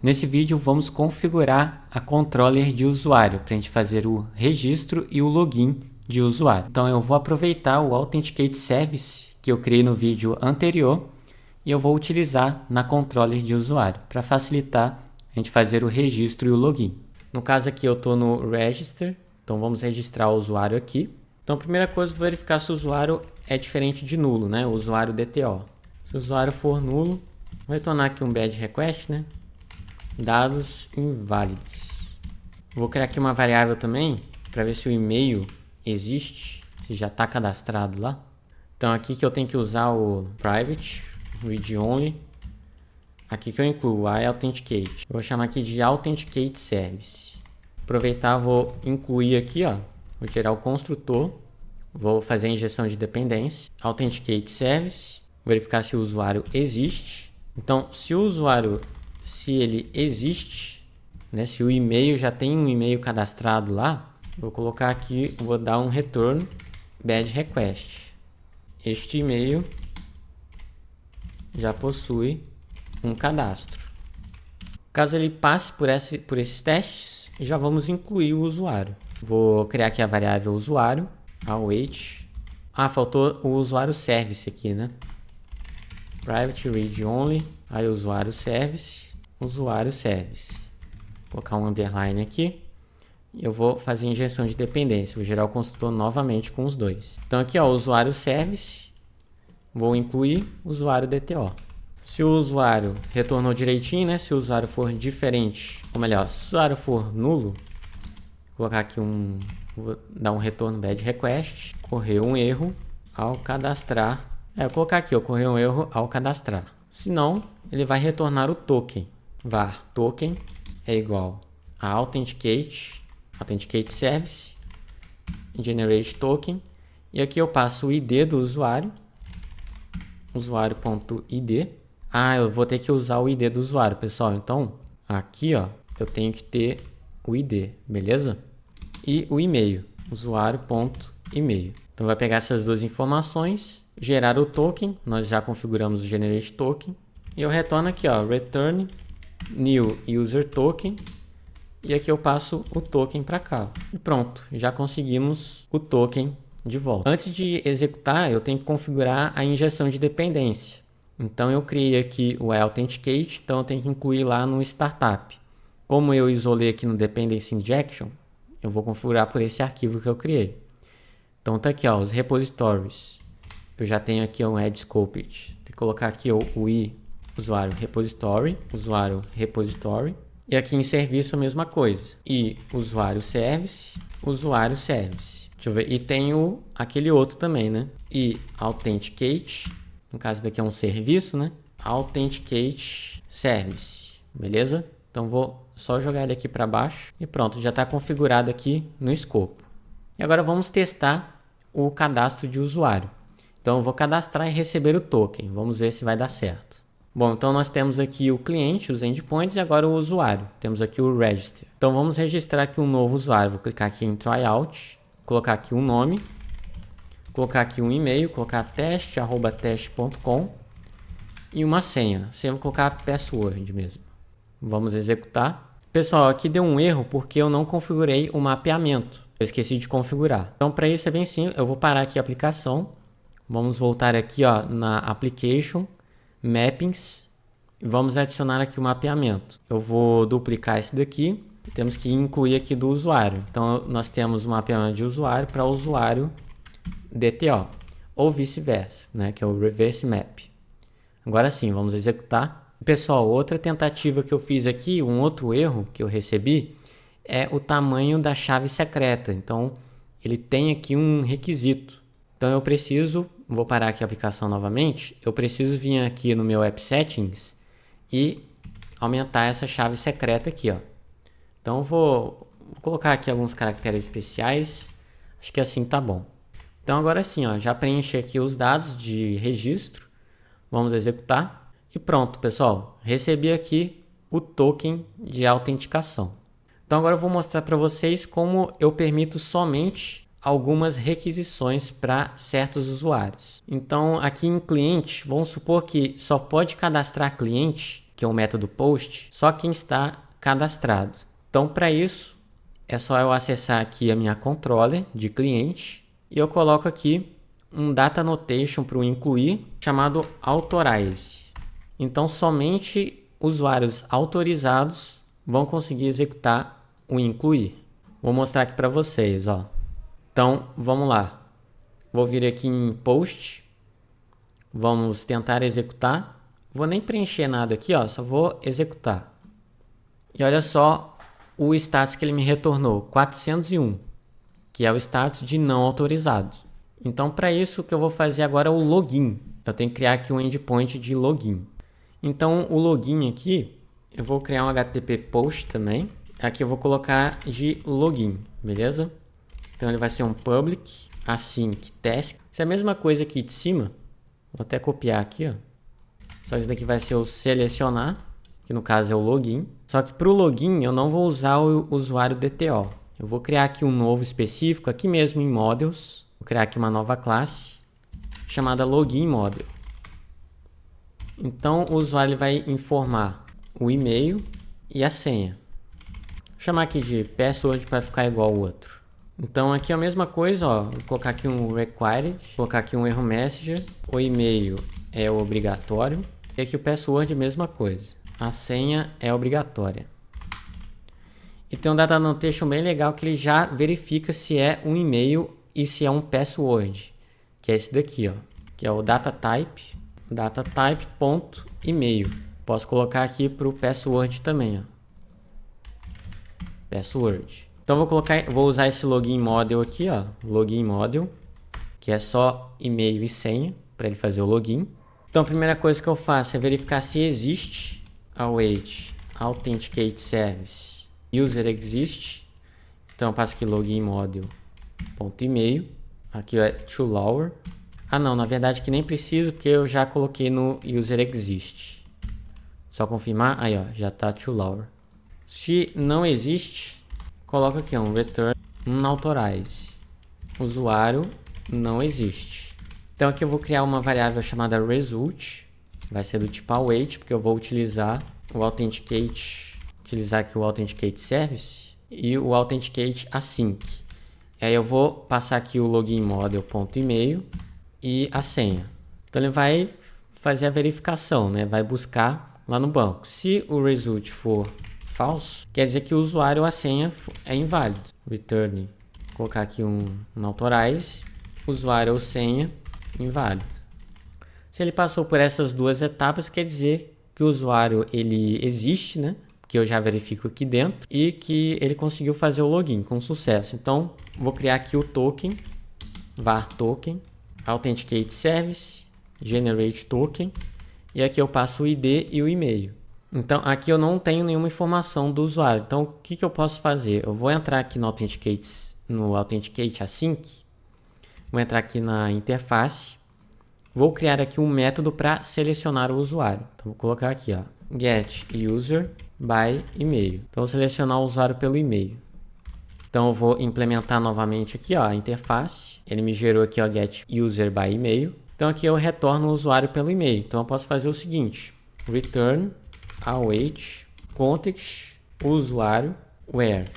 Nesse vídeo vamos configurar a controller de usuário para a gente fazer o registro e o login de usuário. Então eu vou aproveitar o Authenticate Service que eu criei no vídeo anterior e eu vou utilizar na controller de usuário para facilitar a gente fazer o registro e o login. No caso aqui eu estou no Register, então vamos registrar o usuário aqui. Então a primeira coisa é verificar se o usuário é diferente de nulo, né? O usuário DTO. Se o usuário for nulo, vou retornar aqui um badge request, né? Dados inválidos. Vou criar aqui uma variável também para ver se o e-mail existe, se já está cadastrado lá. Então aqui que eu tenho que usar o private read only. Aqui que eu incluo a authenticate. Eu vou chamar aqui de authenticate service. Aproveitar, vou incluir aqui, ó, vou gerar o construtor, vou fazer a injeção de dependência, authenticate service, verificar se o usuário existe. Então, se o usuário, se ele existe, né, se o e-mail já tem um e-mail cadastrado lá, vou colocar aqui, vou dar um return badge request. Este e-mail já possui um cadastro. Caso ele passe por esses testes, já vamos incluir o usuário. Vou criar aqui a variável usuário, await. Faltou o usuário service aqui, né? Private read only, aí usuário service. Vou colocar um underline aqui. E eu vou fazer injeção de dependência. Vou gerar o construtor novamente com os dois. Então aqui, ó, usuário service. Vou incluir usuário DTO. Se o usuário retornou direitinho, né? Se o usuário for diferente, ou melhor, se o usuário for nulo, vou colocar aqui vou dar um retorno badge request, ocorreu um erro ao cadastrar. Eu vou colocar aqui, ocorreu um erro ao cadastrar. Se não, ele vai retornar o token. var token é igual a authenticate service, generate token, e aqui eu passo o ID do usuário, usuário.id. Eu vou ter que usar o ID do usuário, pessoal. Então, aqui, ó, eu tenho que ter o ID, beleza? E o e-mail, usuário.email. Então, vai pegar essas duas informações, gerar o token. Nós já configuramos o generate token. E eu retorno aqui, ó, return new user token. E aqui eu passo o token para cá. E pronto, já conseguimos o token de volta. Antes de executar, eu tenho que configurar a injeção de dependência. Então eu criei aqui o Authenticate, então eu tenho que incluir lá no Startup. Como eu isolei aqui no Dependency Injection, eu vou configurar por esse arquivo que eu criei. Então tá aqui, ó, os repositories. Eu já tenho aqui um add scoped. Tem que colocar aqui o i usuário repository. E aqui em serviço a mesma coisa. E usuário service. Deixa eu ver. E tem aquele outro também, né? E authenticate. No caso daqui é um serviço, né? Authenticate service. Beleza? Então vou só jogar ele aqui para baixo. E pronto, já está configurado aqui no escopo. E agora vamos testar o cadastro de usuário. Então eu vou cadastrar e receber o token. Vamos ver se vai dar certo. Bom, então nós temos aqui o cliente, os endpoints e agora o usuário. Temos aqui o register. Então vamos registrar aqui um novo usuário. Vou clicar aqui em tryout, colocar aqui um nome, colocar aqui um e-mail, colocar teste@teste.com e uma senha. Senha eu vou colocar password mesmo. Vamos executar. Pessoal, aqui deu um erro porque eu não configurei o mapeamento. Eu esqueci de configurar. Então para isso é bem simples. Eu vou parar aqui a aplicação. Vamos voltar aqui, ó, na Application, Mappings. E vamos adicionar aqui o mapeamento. Eu vou duplicar esse daqui. E temos que incluir aqui do usuário. Então nós temos o mapeamento de usuário para usuário DTO, ou vice-versa, né, que é o Reverse Map. Agora sim, vamos executar. Pessoal, outra tentativa que eu fiz aqui, um outro erro que eu recebi, é o tamanho da chave secreta. Então, ele tem aqui um requisito. Então, vou parar aqui a aplicação novamente, eu preciso vir aqui no meu App Settings e aumentar essa chave secreta aqui, ó. Então, eu vou colocar aqui alguns caracteres especiais, acho que assim tá bom. Então agora sim, ó, já preenchi aqui os dados de registro. Vamos executar. E pronto, pessoal. Recebi aqui o token de autenticação. Então agora eu vou mostrar para vocês como eu permito somente algumas requisições para certos usuários. Então aqui em cliente, vamos supor que só pode cadastrar cliente que é o método post, só quem está cadastrado. Então, para isso, é só eu acessar aqui a minha controller de cliente e eu coloco aqui um data annotation para o incluir chamado authorize. Então, somente usuários autorizados vão conseguir executar o incluir. Vou mostrar aqui para vocês, ó. Então, vamos lá. Vou vir aqui em post. Vamos tentar executar. Vou nem preencher nada aqui, ó. Só vou executar. E olha só o status que ele me retornou, 401, que é o status de não autorizado. Então, para isso, o que eu vou fazer agora é o login. Eu tenho que criar aqui um endpoint de login. Então, o login aqui, eu vou criar um HTTP post também. Aqui eu vou colocar de login, beleza? Então, ele vai ser um public async task. Isso é a mesma coisa aqui de cima. Vou até copiar aqui, ó. Só isso daqui vai ser o selecionar, que no caso é o login. Só que para o login eu não vou usar o usuário DTO. Eu vou criar aqui um novo específico, aqui mesmo em Models. Vou criar aqui uma nova classe chamada Login Model. Então o usuário vai informar o e-mail e a senha. Vou chamar aqui de password para ficar igual ao outro. Então aqui é a mesma coisa, ó. Vou colocar aqui um required, vou colocar aqui um erro messenger. O e-mail é obrigatório. E aqui o password, mesma coisa. A senha é obrigatória. E tem um data annotation bem legal que ele já verifica se é um e-mail e se é um password, que é esse daqui, ó, que é o datatype ponto-e-mail. Posso colocar aqui para o password também, ó. Password. Então vou usar esse login model aqui, ó, login model, que é só e-mail e senha para ele fazer o login. Então a primeira coisa que eu faço é verificar se existe await authenticate service user exist. Então eu passo aqui login model ponto e-mail, aqui é toLower. Não, na verdade que nem precisa porque eu já coloquei no user exist. Só confirmar, aí ó, já tá toLower. Se não existe, coloca aqui um return unauthorize. Usuário não existe. Então aqui eu vou criar uma variável chamada result, vai ser do tipo await, porque eu vou utilizar o authenticate, aqui o authenticate service e o authenticate async. Aí eu vou passar aqui o login model.email e a senha. Então ele vai fazer a verificação, né? Vai buscar lá no banco. Se o result for falso, quer dizer que o usuário ou a senha é inválido. Return, vou colocar aqui um authorize, usuário ou senha inválido. Se ele passou por essas duas etapas, quer dizer que o usuário ele existe, né? Que eu já verifico aqui dentro, e que ele conseguiu fazer o login com sucesso. Então, vou criar aqui o token, var token, authenticate service, generate token, e aqui eu passo o ID e o e-mail. Então, aqui eu não tenho nenhuma informação do usuário. Então, o que eu posso fazer? Eu vou entrar aqui no authenticate async, vou entrar aqui na interface, vou criar aqui um método para selecionar o usuário. Então, vou colocar aqui, ó, get user by e-mail. Então, vou selecionar o usuário pelo e-mail. Então, eu vou implementar novamente aqui, ó, a interface. Ele me gerou aqui, ó, get user by e-mail. Então, aqui eu retorno o usuário pelo e-mail. Então, eu posso fazer o seguinte: return await context usuário where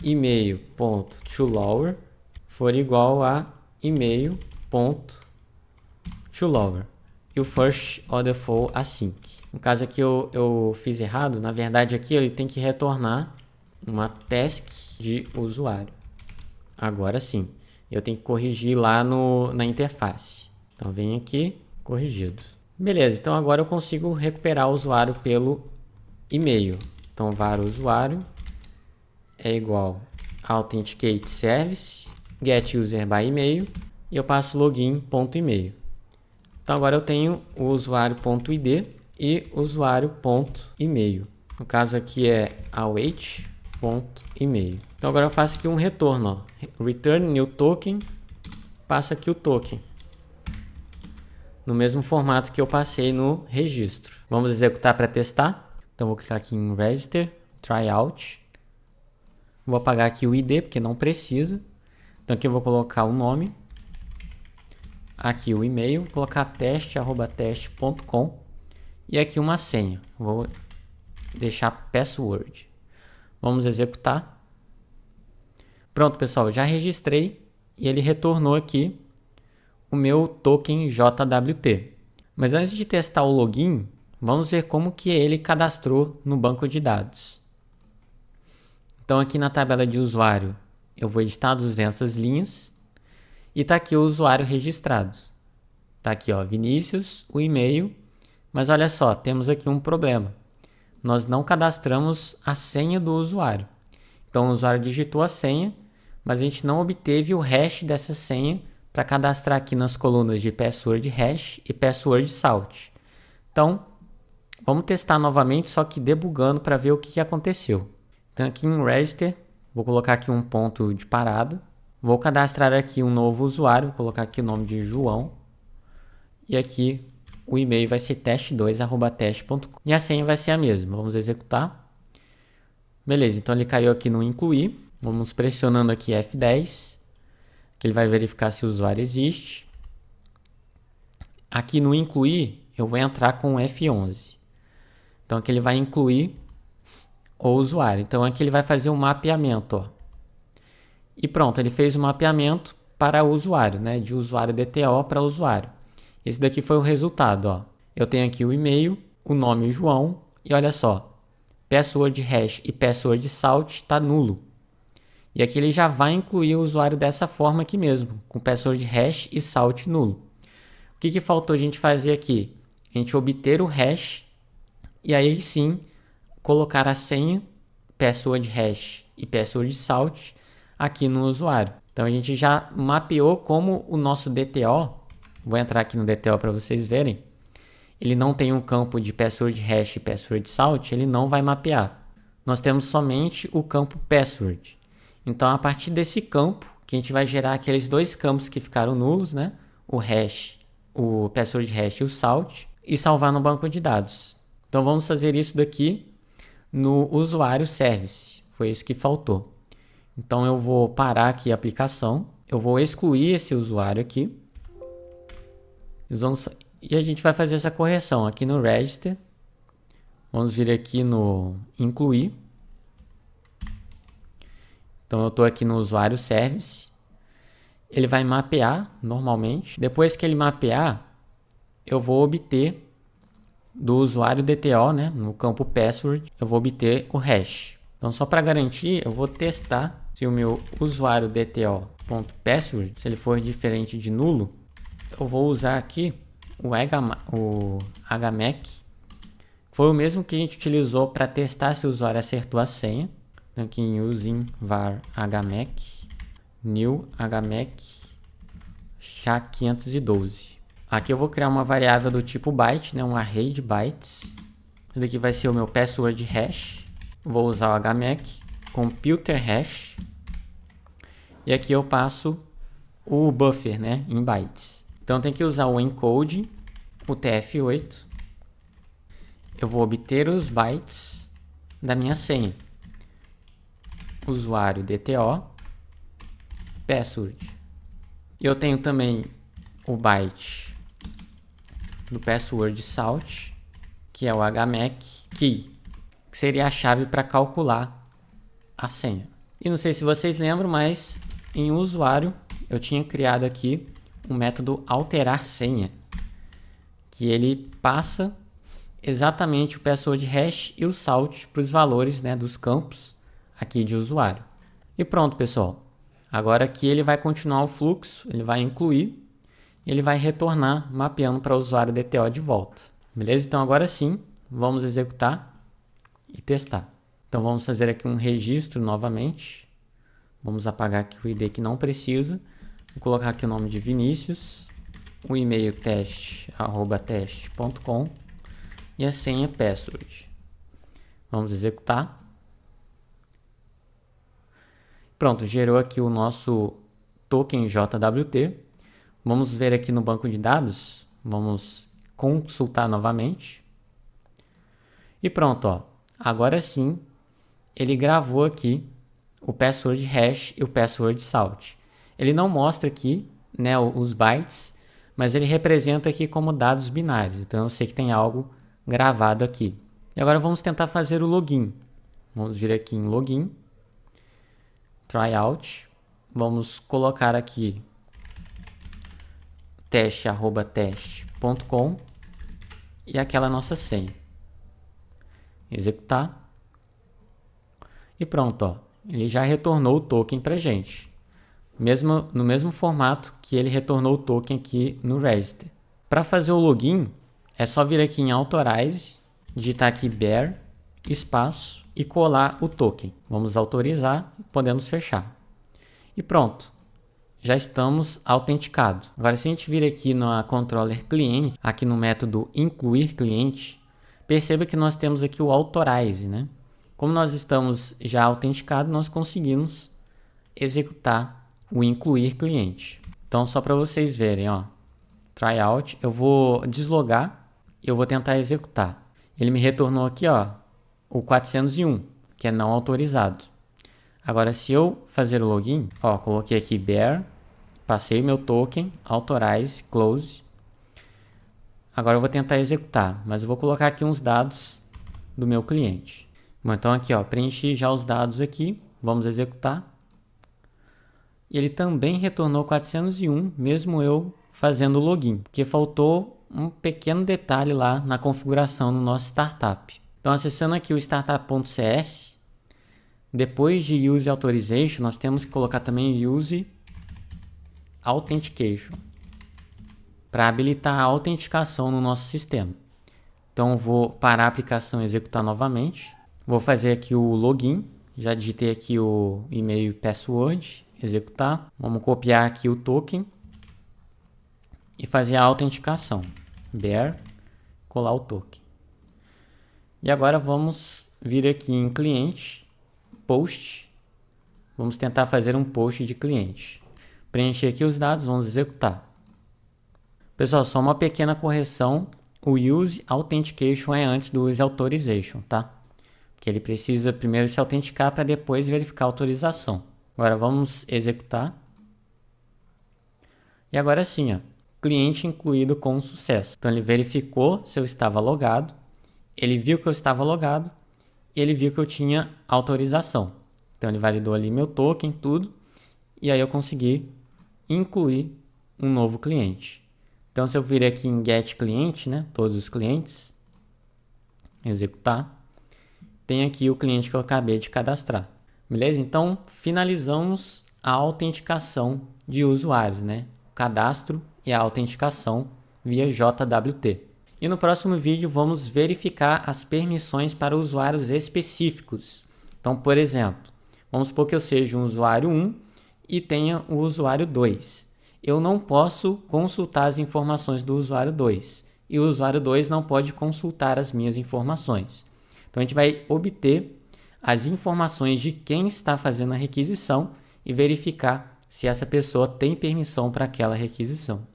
e-mail.toLower for igual a e-mail.toLower. E o first or default async. No caso aqui eu fiz errado, na verdade aqui ele tem que retornar uma task de usuário. Agora sim, eu tenho que corrigir lá na interface. Então vem aqui, corrigido. Beleza, então agora eu consigo recuperar o usuário pelo e-mail. Então var usuário é igual a authenticate service, get user by e-mail, e eu passo login.email. Então agora eu tenho o usuário.id e usuário.email. No caso aqui é await.email. Então agora eu faço aqui um retorno, ó. Return new token, passa aqui o token. No mesmo formato que eu passei no registro. Vamos executar para testar. Então vou clicar aqui em register, tryout. Vou apagar aqui o ID porque não precisa. Então aqui eu vou colocar o nome. Aqui o e-mail, colocar teste@teste.com e aqui uma senha. Vou deixar password. Vamos executar. Pronto, pessoal, já registrei e ele retornou aqui o meu token JWT. Mas antes de testar o login, vamos ver como que ele cadastrou no banco de dados. Então aqui na tabela de usuário, eu vou editar 200 linhas e está aqui o usuário registrado. Está aqui, ó, Vinícius, o e-mail, mas olha só, temos aqui um problema. Nós não cadastramos a senha do usuário. Então o usuário digitou a senha, mas a gente não obteve o hash dessa senha para cadastrar aqui nas colunas de password hash e password salt. Então, vamos testar novamente, só que debugando para ver o que aconteceu. Então aqui em register, vou colocar aqui um ponto de parada. Vou cadastrar aqui um novo usuário, vou colocar aqui o nome de João. E aqui o e-mail vai ser teste2@teste.com. E a senha vai ser a mesma. Vamos executar. Beleza, então ele caiu aqui no incluir. Vamos pressionando aqui F10. Que ele vai verificar se o usuário existe. Aqui no incluir, eu vou entrar com F11. Então aqui ele vai incluir o usuário. Então aqui ele vai fazer um mapeamento, ó. E pronto, ele fez o mapeamento para o usuário, né? De usuário DTO para usuário. Esse daqui foi o resultado, ó. Eu tenho aqui o e-mail, o nome João e olha só, password hash e password salt está nulo. E aqui ele já vai incluir o usuário dessa forma aqui mesmo, com password hash e salt nulo. O que faltou a gente fazer aqui? A gente obter o hash e aí sim colocar a senha, password hash e password salt aqui no usuário. Então a gente já mapeou como o nosso DTO, vou entrar aqui no DTO para vocês verem, ele não tem um campo de password hash e password salt, ele não vai mapear. Nós temos somente o campo password. Então a partir desse campo, que a gente vai gerar aqueles dois campos que ficaram nulos, né? O hash, o password hash e o salt, e salvar no banco de dados. Então vamos fazer isso daqui no usuário service. Foi isso que faltou. Então eu vou parar aqui a aplicação, eu vou excluir esse usuário aqui. E a gente vai fazer essa correção aqui no register. Vamos vir aqui no incluir. Então eu estou aqui no usuário service. Ele vai mapear normalmente. Depois que ele mapear, eu vou obter do usuário DTO, né, no campo password, eu vou obter o hash. Então só para garantir, eu vou testar se o meu usuário DTO.password, se ele for diferente de nulo, eu vou usar aqui o HMAC. Foi o mesmo que a gente utilizou para testar se o usuário acertou a senha. Aqui em using var HMAC, new HMAC SHA-512. Aqui eu vou criar uma variável do tipo byte, né, um array de bytes. Esse daqui vai ser o meu password hash. Vou usar o HMAC computer hash. E aqui eu passo o buffer, né, em bytes. Então tem que usar o encode, o TF8. Eu vou obter os bytes da minha senha. Usuário DTO, password. Eu tenho também o byte do password salt, que é o HMAC key, que seria a chave para calcular a senha. E não sei se vocês lembram, mas em usuário eu tinha criado aqui um método alterar senha, que ele passa exatamente o password hash e o salt para os valores, né, dos campos aqui de usuário. E pronto, pessoal. Agora aqui ele vai continuar o fluxo, ele vai incluir, ele vai retornar mapeando para o usuário DTO de volta. Beleza? Então agora sim, vamos executar e testar. Então vamos fazer aqui um registro novamente. Vamos apagar aqui o ID que não precisa. Vou colocar aqui o nome de Vinícius, o e-mail teste@teste.com e a senha password. Vamos executar. Pronto, gerou aqui o nosso token JWT. Vamos ver aqui no banco de dados. Vamos consultar novamente. E pronto, ó. Agora sim, ele gravou aqui o password hash e o password salt. Ele não mostra aqui, né, os bytes, mas ele representa aqui como dados binários. Então eu sei que tem algo gravado aqui. E agora vamos tentar fazer o login. Vamos vir aqui em login, tryout, vamos colocar aqui teste@teste.com e aquela nossa senha. Executar. E pronto, ó. Ele já retornou o token para a gente. No mesmo formato que ele retornou o token aqui no Register. Para fazer o login, é só vir aqui em Authorize, digitar aqui bear, espaço e colar o token. Vamos autorizar e podemos fechar. E pronto. Já estamos autenticados. Agora, se a gente vir aqui na controller cliente, aqui no método incluir cliente, perceba que nós temos aqui o authorize, né? Como nós estamos já autenticados, nós conseguimos executar o incluir cliente. Então, só para vocês verem, ó, tryout, eu vou deslogar e eu vou tentar executar. Ele me retornou aqui, ó, o 401, que é não autorizado. Agora, se eu fazer o login, ó, coloquei aqui bear, passei meu token, authorize, close. Agora eu vou tentar executar, mas eu vou colocar aqui uns dados do meu cliente. Bom, então aqui, ó, preenchi já os dados aqui, vamos executar. E ele também retornou 401, mesmo eu fazendo o login, porque faltou um pequeno detalhe lá na configuração no nosso startup. Então, acessando aqui o startup.cs, depois de Use Authorization, nós temos que colocar também Use Authentication para habilitar a autenticação no nosso sistema. Então, eu vou parar a aplicação e executar novamente. Vou fazer aqui o login. Já digitei aqui o e-mail e password. Executar. Vamos copiar aqui o token e fazer a autenticação. Bear, colar o token. E agora vamos vir aqui em cliente. Post, vamos tentar fazer um post de cliente. Preencher aqui os dados, vamos executar. Pessoal, só uma pequena correção, o Use Authentication é antes do Use Authorization, tá? Porque ele precisa primeiro se autenticar para depois verificar a autorização. Agora vamos executar. E agora sim, ó, cliente incluído com sucesso. Então ele verificou se eu estava logado, ele viu que eu estava logado, e ele viu que eu tinha autorização. Então, ele validou ali meu token, tudo. E aí, eu consegui incluir um novo cliente. Então, se eu vir aqui em Get Cliente, né? Todos os clientes. Executar. Tem aqui o cliente que eu acabei de cadastrar. Beleza? Então, finalizamos a autenticação de usuários, né? O cadastro e a autenticação via JWT. E no próximo vídeo vamos verificar as permissões para usuários específicos. Então, por exemplo, vamos supor que eu seja um usuário 1 e tenha o usuário 2. Eu não posso consultar as informações do usuário 2 e o usuário 2 não pode consultar as minhas informações. Então, a gente vai obter as informações de quem está fazendo a requisição e verificar se essa pessoa tem permissão para aquela requisição.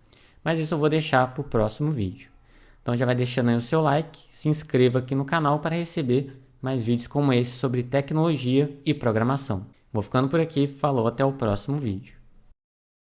Mas isso eu vou deixar para o próximo vídeo. Então já vai deixando aí o seu like, se inscreva aqui no canal para receber mais vídeos como esse sobre tecnologia e programação. Vou ficando por aqui, falou, até o próximo vídeo.